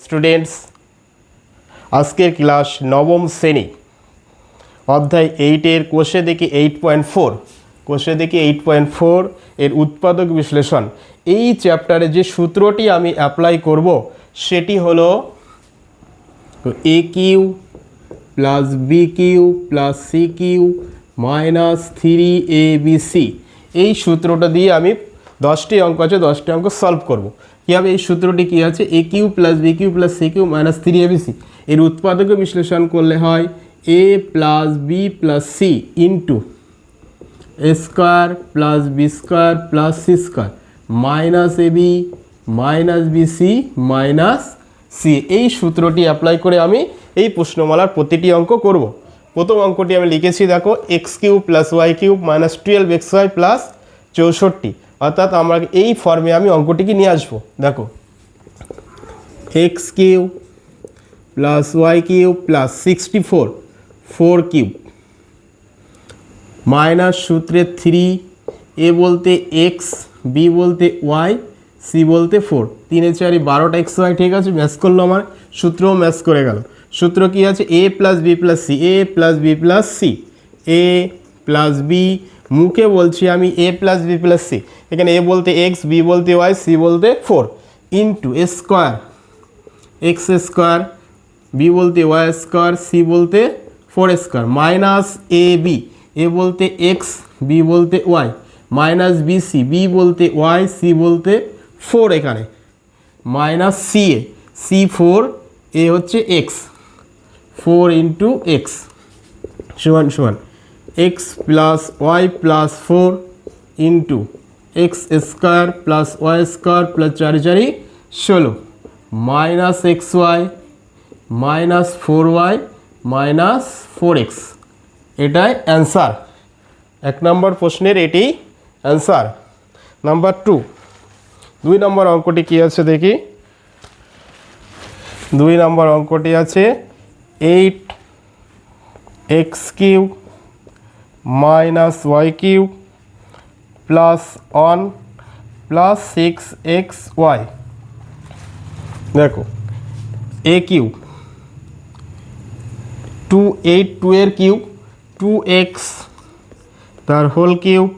Students, আজকের class নবম শ্রেণী অধ্যায় 8-এর কোষে দেখি 8.4 কোষে দেখি 8.4 এর উৎপাদক বিশ্লেষণ। এই চ্যাপ্টারে যে সূত্রটি আমি অ্যাপ্লাই করব সেটি হলো a Q plus B Q plus C Q minus 3abc। এই সূত্রটা দিয়ে আমি 10টি অঙ্ক আছে, 10টি অঙ্ক সলভ করব। কীভাবে এই সূত্রটি কী আছে, a Q plus B Q plus C Q minus 3abc এর উৎপাদক বিশ্লেষণ করলে হয় a plus B plus C into A square plus B square plus C square minus A B minus B c minus c. এই সূত্রটি apply করে আমি এই প্রশ্নমালার প্রতিটি অঙ্ক করব। প্রথম অঙ্কটি আমি লিখেছি, দেখো x cube plus y cube minus 12xy plus 64। অর্থাৎ আমরা এই ফর্মে আমি অঙ্কটিকে নিয়ে আসবো। দেখো x cube plus y cube plus 64 4 cube minus সূত্রে 3, এ বলতে এক্স, বি বলতে ওয়াই, সি বলতে 4, 3 4 12টা এক্স ওয়াই। ঠিক আছে, ম্যাচ করলো, আমার সূত্রও ম্যাচ করে গেল। সূত্র কি আছে, a plus B plus c, a plus B plus c, a plus b, মুখে বলছি আমি a plus B plus c, এখানে এ বলতে এক্স, বি বলতে ওয়াই, সি বলতে 4 ইন্টু এ স্কোয়ার এক্স স্কোয়ার, বি বলতে ওয়াই স্কোয়ার, সি বলতে 4 square minus A B, এ বলতে এক্স, বি বলতে y, minus B C, b বলতে ওয়াই, সি বলতে 4, এখানে minus C A, C 4, a হচ্ছে এক্স, 4 ইন্টু এক্স সমান সমান x plus y plus 4 into x square plus y square plus 4 4 16 minus x y minus 4y minus 4x। এটাই answer. 1 নম্বর প্রশ্নের এটি answer. Number 2, 2 নম্বর অঙ্কটি কী আছে দেখি। 2 নম্বর অঙ্কটি আছে 8x cube minus y cube plus 1 plus 6xy। দেখো এ কিউব 2 8 2 এর কিউব 2x তার হোল কিউব।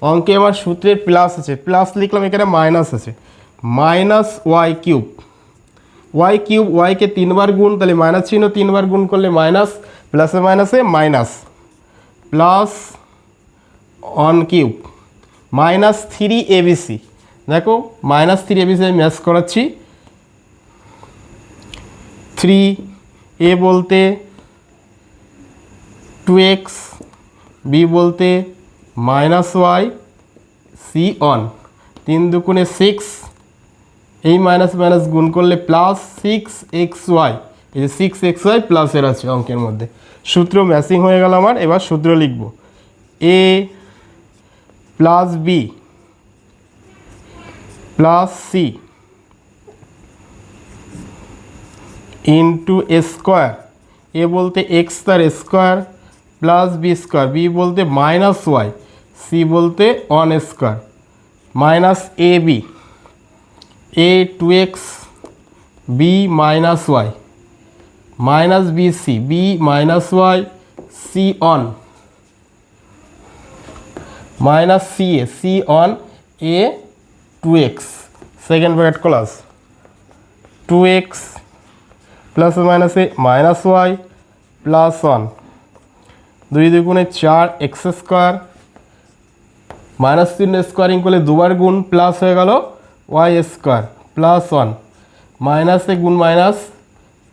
অঙ্কে আমার সূত্রের প্লাস আছে, প্লাস লিখলাম, এখানে মাইনাস আছে, minus y cube, y cube ওয়াইকে 3 বার গুণ, তাহলে মাইনাস চিহ্ন 3 বার গুণ করলে মাইনাস, প্লাসে মাইনাসে minus, plus 1 cube minus 3abc। দেখো মাইনাস 3abc আমি ম্যাচ করাচ্ছি। 3, এ বলতে 2x, বি বলতে মাইনাস ওয়াই, সি 1, 3 দুগুণে 6, এই মাইনাস মাইনাস গুণ করলে প্লাস 6xy, এই যে 6xy প্লাসের আছে অঙ্কের মধ্যে। সূত্র ম্যাচিং হয়ে গেল আমার। এবার সূত্র লিখব, a plus B plus C into A square, এ বলতে এক্স তার square plus B square, B বলতে মাইনাস ওয়াই, সি বলতে 1 square minus A B, a 2x, b minus y, minus B C, b minus y, c 1 minus C A, c 1, a 2x, second bracket close, 2x plus মাইনাসে minus y plus 1, 2 দুগুণে 4 x square, minus 3 squaring করলে 2 বার গুণ, plus হয়ে গেল Y square plus 1, মাইনাসে গুণ minus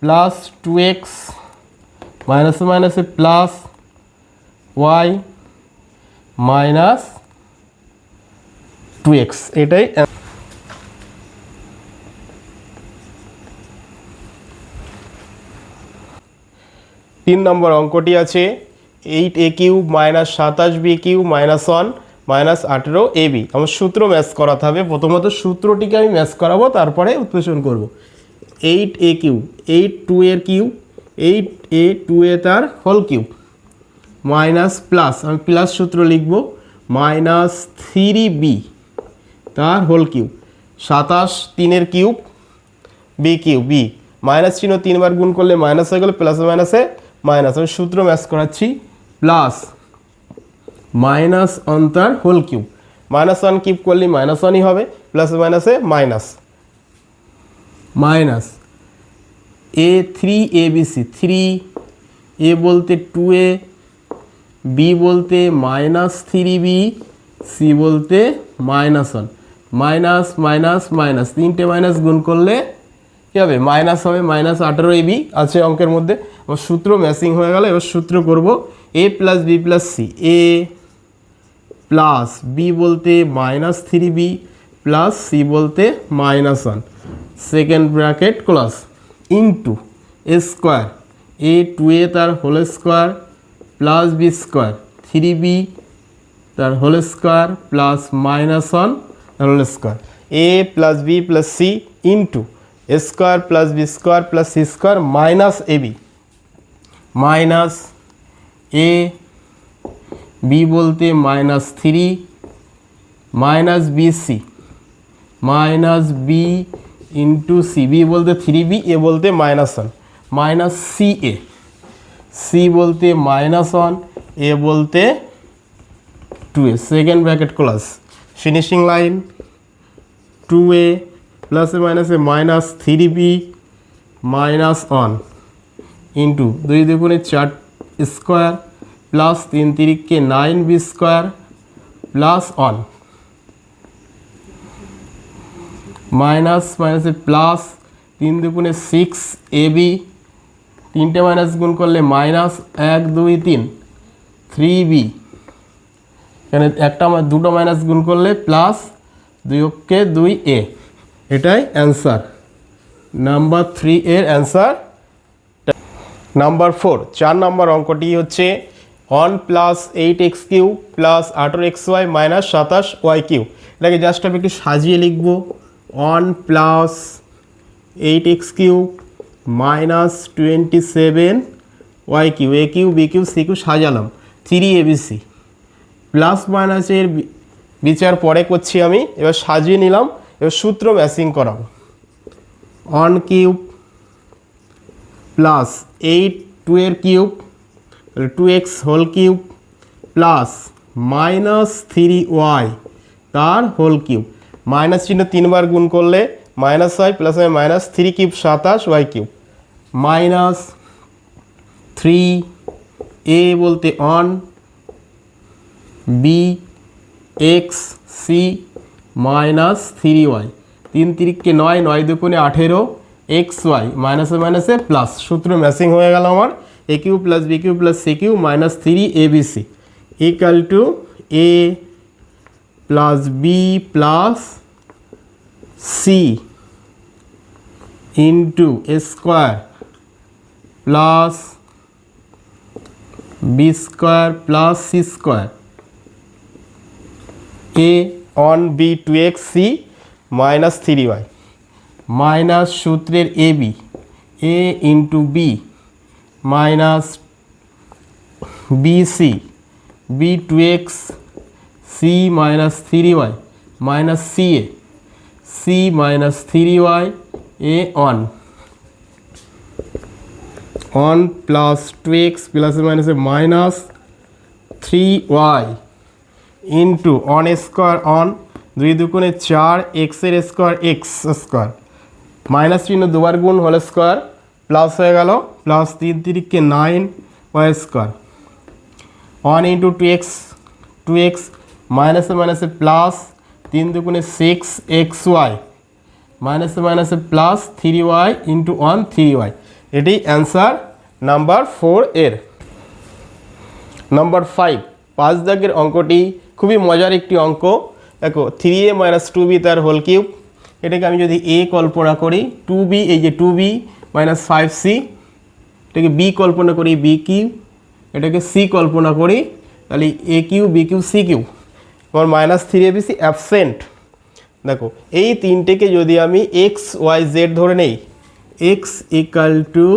plus 2x, মাইনাসে মাইনাসে প্লাস ওয়াই মাইনাস 2x। এটাই 3 নম্বর অঙ্কটি আছে 8a cube minus 27b cube minus 1 minus 18ab। আমার সূত্র ম্যাচ করাতে হবে। প্রথমত সূত্রটিকে আমি ম্যাচ করাবো, তারপরে উৎপ্রেষণ করব। 8a কিউব 8 2 এর কিউব, 8a 2a তার হোল কিউব মাইনাস প্লাস, আমি প্লাস সূত্র লিখব, মাইনাস 3b তার হোল কিউব, 27 3 এর cube b cube b minus চিহ্ন তিনবার গুণ করলে মাইনাস হয়ে গেল, প্লাসে মাইনাসে মাইনাস। আমি সূত্র ম্যাচ করাচ্ছি, প্লাস মাইনাস অন তার whole cube, minus one cube করলে মাইনাস ওয়ানই হবে, প্লাসে মাইনাসে minus, minus a three a b c, three a বলতে টু এ, বি বলতে মাইনাস থ্রি বি, সি বলতে minus one, minus minus minus, তিনটে মাইনাস গুণ করলে কী হবে, মাইনাস হবে, মাইনাস 18 এ বি আছে অঙ্কের মধ্যে। আমার সূত্র ম্যাচিং হয়ে গেল। এবার সূত্র করব a plus B plus c, a plus b বলতে minus three b plus c বলতে minus one, second bracket close, into A square, a two a তার whole square plus B square, three b তার whole square plus minus one তার whole square, a plus B plus C into A square plus B square plus C square minus A B, minus A b বলতে minus three minus B c, minus b into c, b বলতে three b, এ বলতে minus one, minus C এ, c বলতে minus one, a বলতে two a, second bracket close, finishing line, two a প্লাসে মাইনাসে minus three b minus one into দুই দুগুণে চার square plus তিন তিরিককে nine b square plus one, minus মাইনাসে প্লাস তিন দুগুণে সিক্স এ বি, তিনটে মাইনাস গুণ করলে মাইনাস এক দুই তিন থ্রি বি, এখানে একটা দুটো মাইনাস গুণ করলে প্লাস দুই অক্ষে দুই এ, এটাই অ্যান্সার নাম্বার 3 এর অ্যান্সার। নাম্বার 4 4 নম্বর অঙ্কটি হচ্ছে 1 plus 8x cube plus 18xy minus 27y cube. এটাকে জাস্ট আমি একটু সাজিয়ে লিখব, 1 plus 8x cube minus 27y cube, a cube b cube c cube সাজালাম, 3abc প্লাস মাইনাসের বিচার পরে করছি আমি, এবার সাজিয়ে নিলাম। এবার সূত্র ম্যাচিং করাবো, 1 কিউব প্লাস 8 2 এর cube 2x whole cube plus minus 3y তার হোল কিউব, মাইনাস চিহ্ন তিনবার গুণ করলে মাইনাস হয়, প্লাস হয় minus 3 cube 27y cube, minus 3 এ বলতে 1 B x C minus 3y, তিন তিরিককে 9 9 দুগুণে 18 এক্স ওয়াই মাইনাসে মাইনাসে প্লাস, সূত্র ম্যাচিং হয়ে গেল আমার, a Q plus B Q plus C Q minus 3abc equal to a plus B plus C into A square plus B square plus C square, a on b 2x c minus 3y minus সূত্রের a B, a into b minus B C, b 2x c minus 3y minus C A, c minus 3y a on plus 2x প্লাসে মাইনাসে minus 3y into on square on দুই দুগুণে 4 এক্সের square x square, minus চিহ্ন দুবার গুণ whole square plus হয়ে গেল, প্লাস তিন তিরিককে 9y স্কোয়ার, 1 ইন্টু 2x মাইনাসে মাইনাসে প্লাস তিন দুগুণে 6xy মাইনাসে মাইনাসে প্লাস 3y ইন্টু 1 3y, এটি অ্যান্সার নাম্বার 4 এর। নাম্বার 5 5 দাগের অঙ্কটি খুবই মজার একটি অঙ্ক। দেখো 3a মাইনাস 2b তার হোল কিউব, এটাকে আমি যদি a কল্পনা করি, 2b এই যে 2b মাইনাস 5c, এটাকে b কল্পনা করি b কিউব, এটাকে c কল্পনা করি, তাহলে a cube b cube c cube, আমার মাইনাস 3abc অ্যাবসেন্ট। দেখো এই তিনটেকে যদি আমি x y z ধরে নেই, x equal to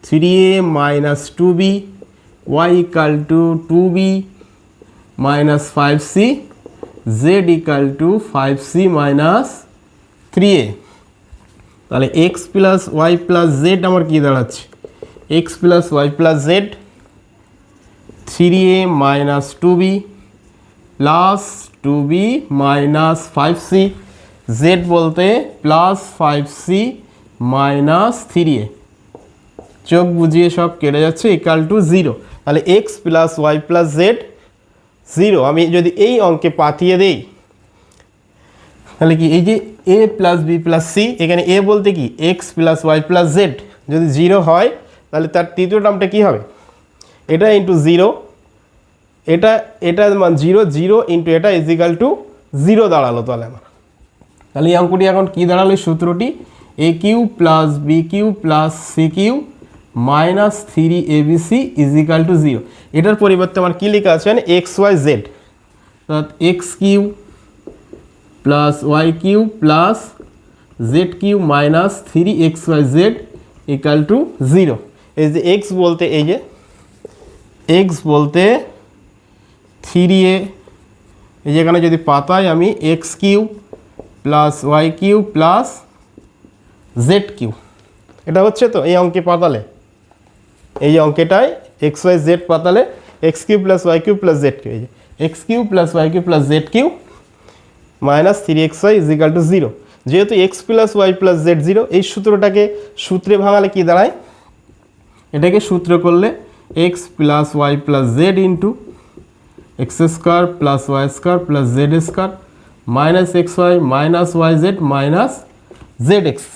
3a minus 2b, y equal to 2b minus 5c, z equal to 5c minus 3a, তাহলে x plus y plus Z আমার কী দাঁড়াচ্ছে, x plus y plus Z 3a minus 2b plus 2b minus 5c, Z বলতে plus 5c minus 3a, চোখ বুঝিয়ে সব কেটে যাচ্ছে, equal to 0। তাহলে x plus y plus z 0। আমি যদি এই অঙ্কে পাঠিয়ে দেই তাহলে কি, এই যে a plus B plus c, এখানে এ বলতে কি x plus y plus z, যদি 0 হয় তাহলে তার তৃতীয় টার্মটা কী হবে, এটা ইন্টু 0, এটা মান 0, 0 ইন্টু এটা ইজিক্যাল টু 0 দাঁড়ালো। তাহলে এই অঙ্কটি এখন কী দাঁড়ালো, এই সূত্রটি a Q plus B Q plus C Q minus 3abc is equal to 0। এটার পরিবর্তে আমার কী লেখা আছে, এক্স ওয়াই জেড, অর্থাৎ x cube plus y cube plus z cube minus 3xyz equal to 0। এই যে এক্স বলতে, এই যে এক্স বলতে 3a, এই যেখানে যদি পাতায় আমি x cube plus y cube plus z cube, এটা হচ্ছে তো এই অঙ্কে পাতালে, এই অঙ্কেটায় এক্স ওয়াই জেড পাতালে x cube plus y cube plus z cube, এই যে x cube plus y cube plus z cube minus 3xy equal to 0। যেহেতু x plus y plus z 0, এই সূত্রটাকে সূত্রে ভাঙালে কি দাঁড়ায়, এটাকে সূত্র করলে x plus y plus z into x square plus y square plus z square minus x y minus y z minus z x.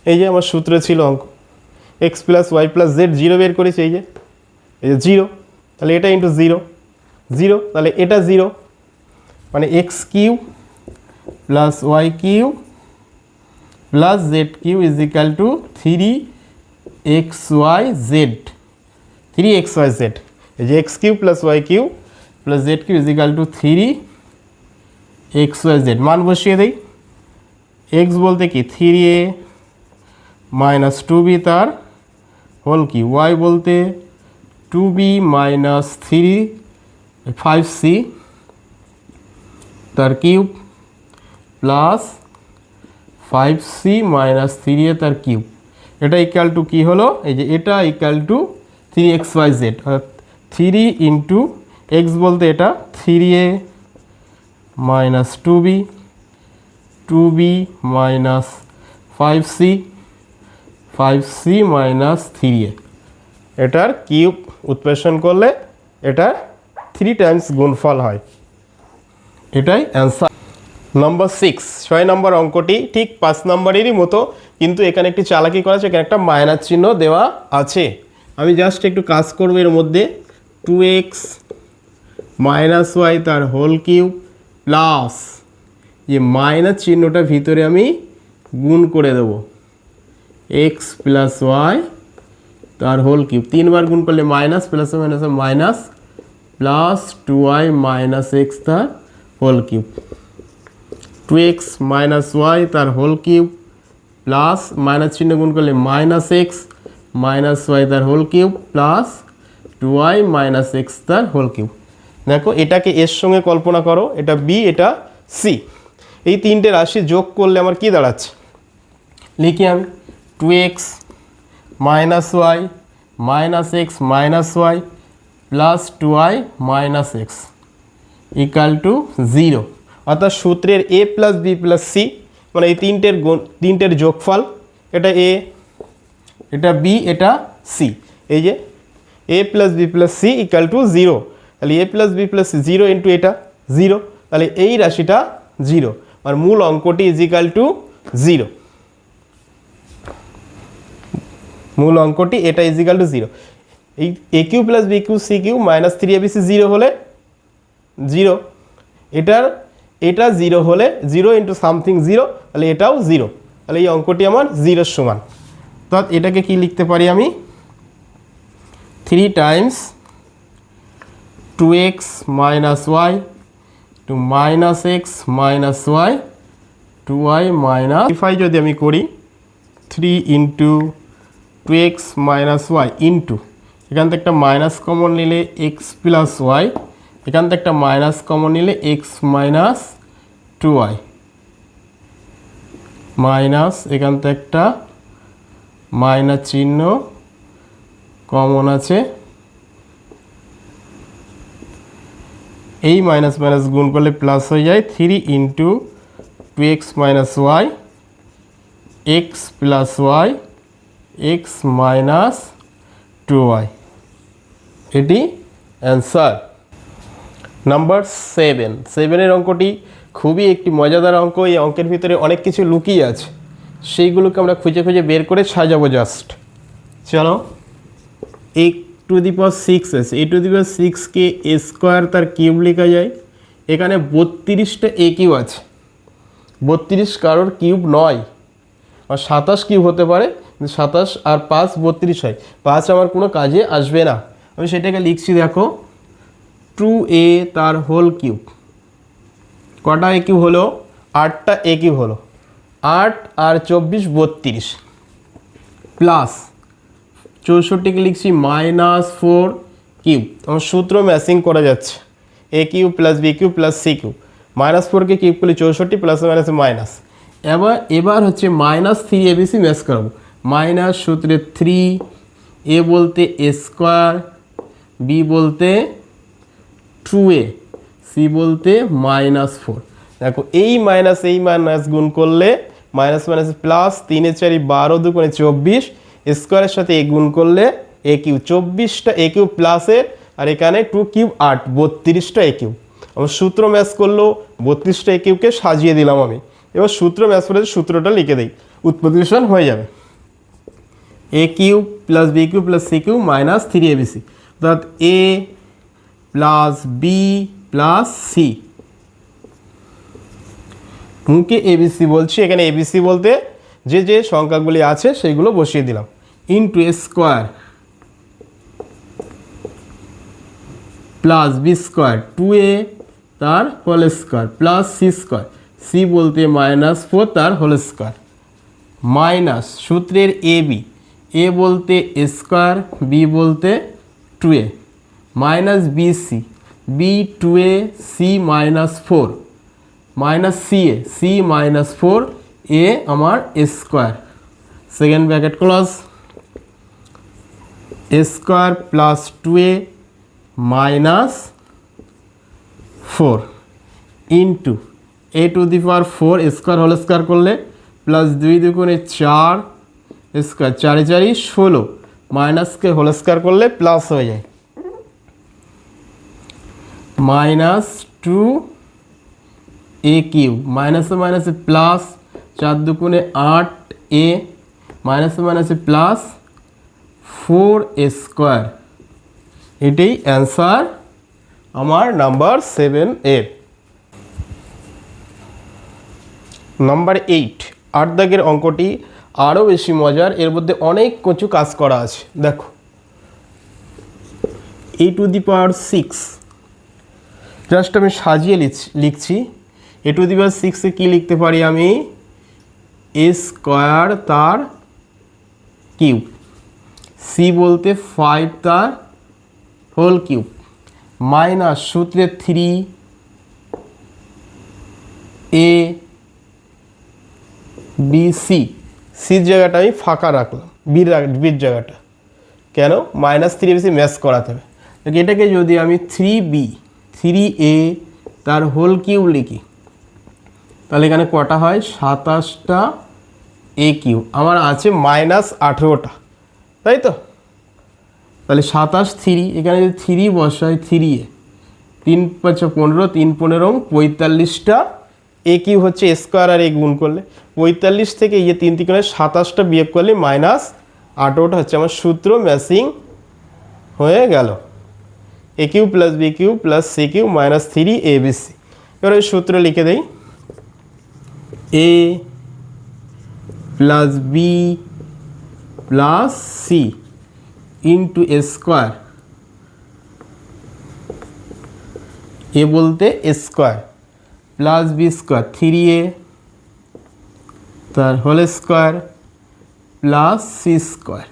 এই যে আমার সূত্র ছিল অঙ্ক, x plus y plus z 0 বের করেছি, এই যে 0, তাহলে এটা ইন্টু 0, 0, তাহলে এটা 0, মানে x cube plus y cube plus z cube is equal to 3xyz, 3xyz। এই যে x cube plus y cube plus z cube is equal to 3xyz। মান বসিয়ে দেই, এক্স বলতে কি 3a মাইনাস 2b তার হোল কি, ওয়াই বলতে 2b মাইনাস 5c তার cube plus 5c minus 3a তার কিউব, এটা ইকাল টু কী হলো, এই যে এটা ইকাল টু 3xyz, অর্থাৎ 3 ইন্টু এক্স বলতে এটা 3a minus 2b, 2b minus 5c, 5c minus 3a, এটার কিউব উৎপেষণ করলে এটা 3 টাইমস গুণফল হয়, এটাই অ্যান্সার। নম্বর 6, 6 নম্বর অঙ্কটি ঠিক 5 নম্বরেরই মতো, কিন্তু এখানে একটি চালাকি করা আছে, এখানে একটা মাইনাস চিহ্ন দেওয়া আছে। আমি জাস্ট একটু কাজ করবো, এর মধ্যে 2x মাইনাস ওয়াই তার হোল কিউব প্লাস যে মাইনাস চিহ্নটা ভিতরে আমি গুণ করে দেবো এক্স প্লাস ওয়াই তার হোল কিউব, 3 বার গুণ করলে minus plus minus minus plus 2y minus x তার whole cube, 2x minus y তার হোল কিউব প্লাস মাইনাস চিহ্ন গুণ করলে মাইনাস এক্স মাইনাস ওয়াই তার whole cube plus 2y minus x তার হোল কিউব। দেখো এটাকে এর সঙ্গে কল্পনা করো, এটা বি এটা সি, এই তিনটে রাশি যোগ করলে আমার কি দাঁড়াচ্ছে, লিখি আমি 2x minus y minus x minus y plus 2y minus x equal to 0। অর্থাৎ সূত্রের a plus B plus c, মানে এই তিনটের যোগফল, এটা এ এটা বি এটা সি, এই যে a plus B plus c equal to 0, তাহলে a plus B plus c 0 into এটা 0, তাহলে এই রাশিটা 0, আর মূল অঙ্কটি ইজ ইকাল টু 0, মূল অঙ্কটি এটা ইজ ইকাল টু 0। এই a Q plus B cube c Q minus 3abc 0 হলে 0, এটা 0 হলে 0 ইন্টু সামথিং 0, তাহলে এটাও 0, তাহলে এই অঙ্কটি আমার 0 সমান। অর্থাৎ এটাকে কি লিখতে পারি আমি, 3 times 2x minus y to minus x minus y 2y minus, যদি আমি করি 3 into 2x minus Y into, এখান থেকে একটা মাইনাস কমন নিলে এক্স প্লাস ওয়াই, এখান থেকে একটা মাইনাস কমন নিলে এক্স মাইনাস 2y মাইনাস, এখান থেকে একটা মাইনাস চিহ্ন কমন আছে, এই মাইনাস মাইনাস গুণ করলে প্লাস হয়ে যায় 3 into 2x minus y x plus y x minus 2y। এটি অ্যান্সার। নাম্বার 7, 7-এর অঙ্কটি খুবই একটি মজাদার অঙ্ক। এই অঙ্কের ভিতরে অনেক কিছু লুকিয়ে আছে, সেইগুলোকে আমরা খুঁজে খুঁজে বের করে সাজাবো জাস্ট। চলো, a টু দি পাওয়ার 6 আছে, a টু দি পাওয়ার 6কে a স্কোয়ার তার কিউব লেখা যায়। এখানে 32টা a কিউব আছে, 32 কারোর কিউব নয়, আর 27 কিউব হতে পারে, 27 আর 5 32 হয়, 5 আমার কোনো কাজে আসবে না। আমি সেটাকে লিখছি, দেখো 2a তার হোল কিউব। কটা এ কিউব হলো? 8টা এ কিউব হলো, 8 আর 24 32 প্লাস 64কে লিখছি -4 কিউব। আমার সূত্র ম্যাচিং করা যাচ্ছে, A cube plus B cube plus C cube. -4কে কিউব করলে 64 প্লাস মাইনাস মাইনাস। এবার হচ্ছে -3 ABC ম্যাচ করাবো। মাইনাস সূত্রে 3, এ বলতে এ স্কোয়ার, বি বলতে 2a, সি বলতে -4। দেখো এই মাইনাস গুণ করলে মাইনাস মাইনাস প্লাস, 3 এ 4 12 2 24, স্কোয়ারের সাথে এ গুণ করলে এ কিউব, 24টা এ কিউব প্লাসের, আর এখানে 2 কিউব 8, 32টা এ কিউব। আমার সূত্র ম্যাচ করলো, 32টা এ কিউবকে সাজিয়ে দিলাম আমি। এবার সূত্র ম্যাচ করে সূত্রটা লিখে দিই, উৎপত্তিশন হয়ে যাবে। A cube plus B cube plus C cube -3 ABC, অর্থাৎ A plus B plus C. মুখে এবিসি বলছি, এখানে এবিসি বলতে যে যে সংখ্যাগুলি আছে সেগুলো বসিয়ে দিলাম, ইন্টু এ square plus B square 2a তার whole square plus C square, C বলতে -4 তার হোল স্কোয়ার, মাইনাস সূত্রের এ বি, এ বলতে এ স্কোয়ার, বি বলতে 2a, minus B C, B 2a, C -4, minus C A, C -4, A আমার A square, second bracket close, A square plus 2a -4 into A to the power 4 square whole square করলে plus 2 দুগুণে 4 স্কোয়ার, 4 4 16, মাইনাসকে whole square করলে plus হয়ে যায়, -2 এ cube, মাইনাসে মাইনাসে প্লাস, 4 দুগুণে 8 এ, মাইনাসে মাইনাসে প্লাস 4 এ স্কোয়ার। এটাই অ্যান্সার আমার নাম্বার 7-এর। নাম্বার 8, 8 দাগের অঙ্কটি আরও বেশি মজার, এর মধ্যে অনেক কিছু কাজ করা আছে। দেখো a to the power 6, just আমি সাজিয়ে লিখছি। এ টু দি পাওয়ার 6-এ কী লিখতে পারি আমি? এ স্কোয়ার তার কিউব, সি বলতে 5 তার হোল কিউব, মাইনাস সূত্রে 3 এ বি সি, সির জায়গাটা আমি ফাঁকা রাখলাম, বির জায়গাটা কেন? -3 ABC ম্যাচ করাতে হবে। এটাকে যদি আমি 3a তার হোল কিউব লিখি, তাহলে এখানে কটা হয়? 27টা এ কিউব। আমার আছে -18টা, তাই তো? তাহলে 27 3, এখানে যদি 3 বসাই, 3a 3 5 15, 3 15 45টা এ কিউব হচ্ছে স্কোয়ার, আর এ গুণ করলে 45 থেকে 3 3 করে 27টা বিয়োগ করলে -18টা হচ্ছে আমার সূত্র ম্যাচিং হয়ে গেল। A cube plus B cube plus C cube -3 ABC। এবার ওই সূত্র লিখে দেই, A plus B plus C into A square, এ বলতে A square plus B square 3a তার whole square plus C square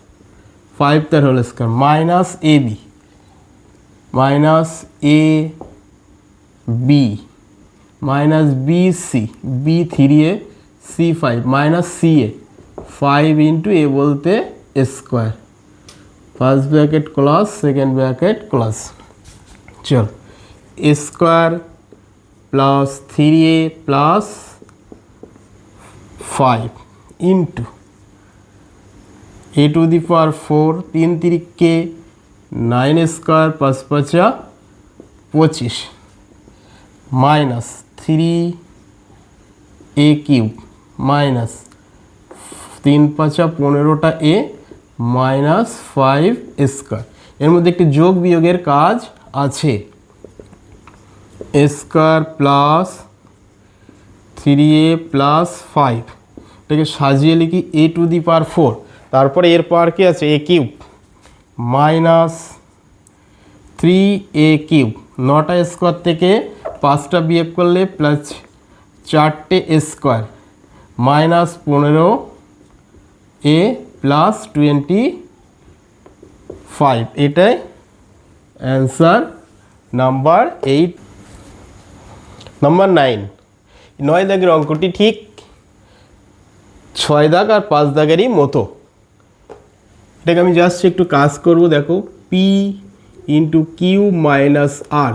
5 তার whole square, minus A B, minus A B, minus B C, B 3a C5 minus CA 5 into A बोलते square first bracket close second bracket clause चल square plus 3A plus 5 into a to the power 4 3 3 के 9 square 5 5 25 minus 3A cube minus 3 5 15টা A minus 5 square এর মধ্যে একটি যোগ বিয়োগের কাজ আছে স্কয়ার প্লাস 3A প্লাস 5 এটাকে সাজিয়ে লিখি a টু দি পাওয়ার 4 তারপরে এর পাওয়ার কি আছে a cube minus 3A cube 9টা স্কয়ার থেকে 5টা বিয়োগ করলে প্লাস 4টে স্কয়ার माइनस 15A प्लस 25 এটাই आंसर नम्बर 8 नम्बर 9 9 দাগের অঙ্কটি ঠিক 6 দাগ আর 5 দাগেরই মতো এটাকে আমি জাস্ট একটু কাজ করব দেখো p ইনটু কিউ মাইনাস আর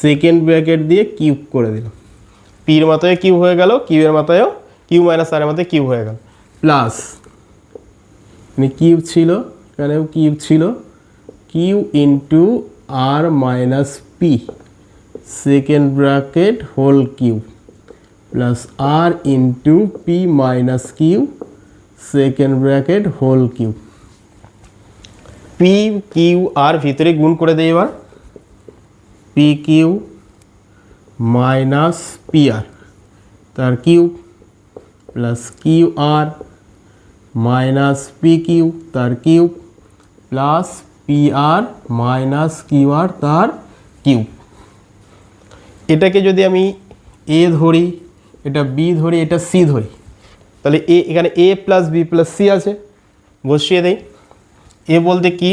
সেকেন্ড ব্র্যাকেট দিয়ে কিউব করে দিলাম p এর মাথায় কিউব হয়ে গেল কিউ এর মাথায়ও কিউ মাইনাস আর এর মধ্যে কিউব হয়ে গেল প্লাস মানে কিউব ছিল এখানেও কিউব ছিল Q into R minus P second bracket whole cube plus R into P minus Q second bracket whole cube P Q R ভিতরে গুণ করে দেই এবার P Q minus P R তার cube plus Q R minus P Q तार cube plus P R minus Q R तार cube এটাকে যদি আমি এ ধরি এটা বি ধরি এটা সি ধরি তাহলে এ এখানে A plus B plus C আছে বসিয়ে দেই এ বলতে কি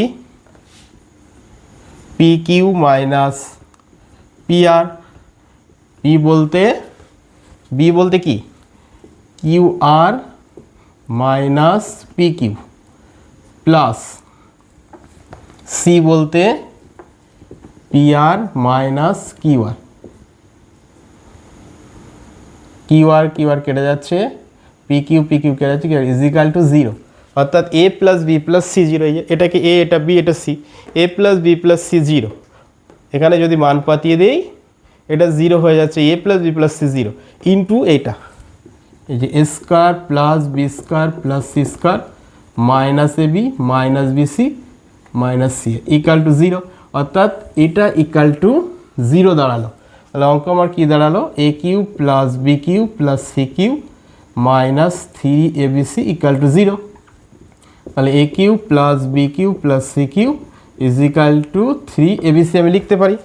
P Q minus P R P বলতে বি বলতে কি Q R minus P Q plus C बोलते P R minus Q R केटे जाच्छे पी किউ केटे जाच्छे इज इक्वल टू 0 अर्थात ए प्लस बी प्लस सी 0 एटाके ए एटा बी एटा सी ए प्लस बी प्लस सी 0 एखाने यदि मान पातिये देई एटा 0 हो जाच्छे A plus B plus C 0 into एटा A square plus B square plus C square minus A B minus B C minus C equal to 0 अर्थात এটা equal to 0 দাঁড়ালো তাহলে অঙ্ক আমার কি দাঁড়ালো a cube plus B cube plus C cube minus 3abc equal to 0 তাহলে a cube plus B cube plus C cube is equal to 3abc আমি লিখতে পারি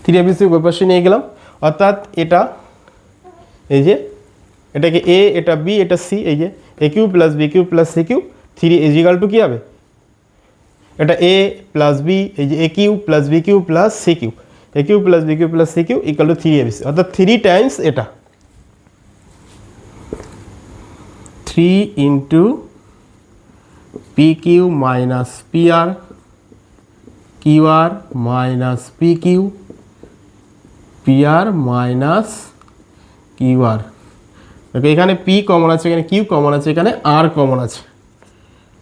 3abc ওই পাশে নিয়ে গেলাম অর্থাৎ এটা এই যে এটাকে a এটা b এটা c এই যে a cube plus b cube plus c cube 3 is equal to কি হবে এটা a প্লাস b এই যে a cube plus b cube plus c cube a cube plus b cube plus c cube equal to 3abc অর্থাৎ 3 times এটা 3 into p Q minus P R Q R minus P Q P R minus Q R okay এখানে p common আছে এখানে q common আছে এখানে r common আছে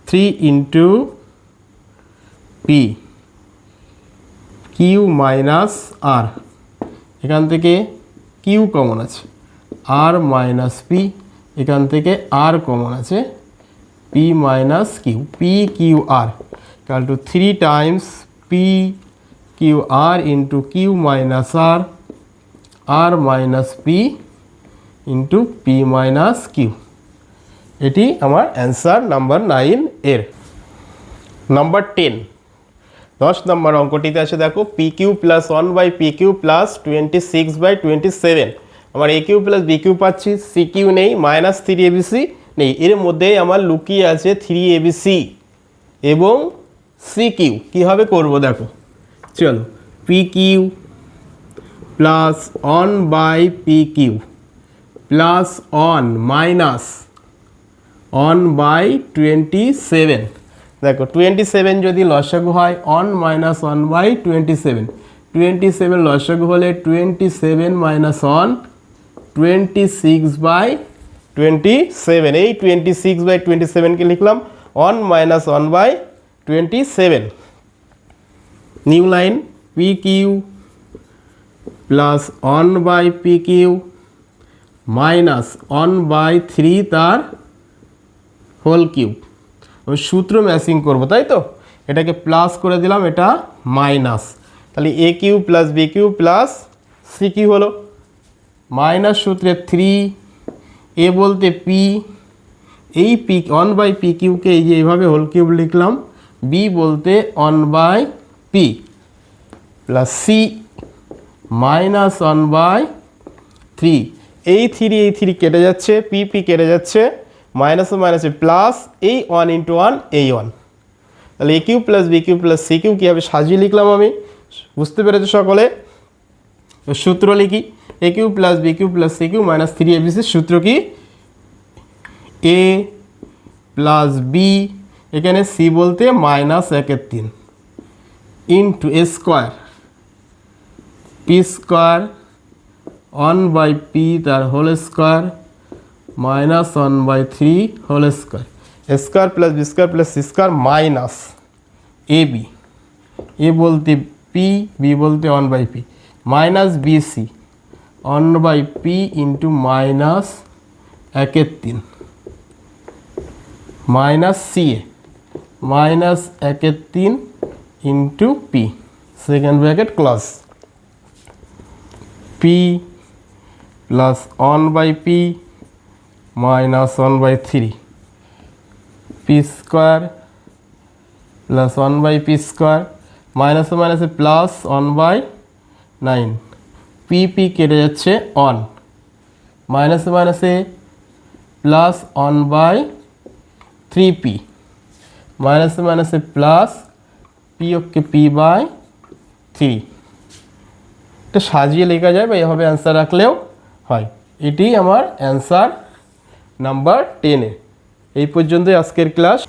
3 into p q minus r এখান থেকে q কমন আছে r মাইনাস p এখান থেকে r কমন আছে p minus q p q r equal to 3 Times p q r into q minus r r minus p into P minus किউ এটি আমার answer number 9 এর number 10 10 নম্বর অঙ্কটিতে আছে দেখো p Q plus 1 by P Q plus 26 by 27 আমার a Q plus B cube পাচ্ছি c cube নেই minus 3abc নেই এর মধ্যেই আমার লুকিয়ে আছে 3abc এবং সি কিউ কীভাবে করবো দেখো চলো P Q plus 1 by P Q plus one minus one by 27। দেখো 27 যদি লসাগু হয় অন মাইনাস অন বাই 27, 27 লসাগু হলে 27 মাইনাস অন 26/27। এই 26/27কে লিখলাম one minus one by 27। New line P Q plus one by P Q minus one by 3 তার হোল কিউব। আমি সূত্র ম্যাচিং করব, তাই তো এটাকে প্লাস করে দিলাম, এটা মাইনাস, তাহলে A Q plus B Q plus C Q হলো মাইনাস সূত্রে 3 এ বলতে পি, এই পি অন বাই পি কিউকে এই যে এইভাবে হোল কিউব লিখলাম, বি বলতে one by P plus C minus one by 3। এই 3 কেটে যাচ্ছে, পি কেটে যাচ্ছে, মাইনাসে মাইনাসে প্লাস, এই 1 ইন্টু 1 এই 1, তাহলে A Q plus B Q plus C Q কীভাবে সাজিয়ে লিখলাম আমি, বুঝতে পেরেছো সকলে? সূত্র লিখি, A Q plus B Q plus C Q minus 3abc। সূত্র কি? এ প্লাস বি, এখানে সি বলতে minus 1/3 into A square P square one by P তার whole square minus 1/3 whole square, square plus B square plus C square minus A B, এ বলতে P, B বলতে 1/p minus B C 1/p into minus 1/3 minus C A minus 1/3 into P, second bracket close, P plus 1/p minus 1/3 P square plus 1/p square মাইনাসে মাইনাসে plus 1/9, P কেটে যাচ্ছে on, মাইনাসে মাইনাসে plus 1/3p মাইনাসে মাইনাসে plus P ওকে p/3। এটা সাজিয়ে লেখা যায় বা এভাবে অ্যান্সার রাখলেও হয়। এটি আমার অ্যান্সার নাম্বার 10। এই পর্যন্তই আজকের ক্লাস।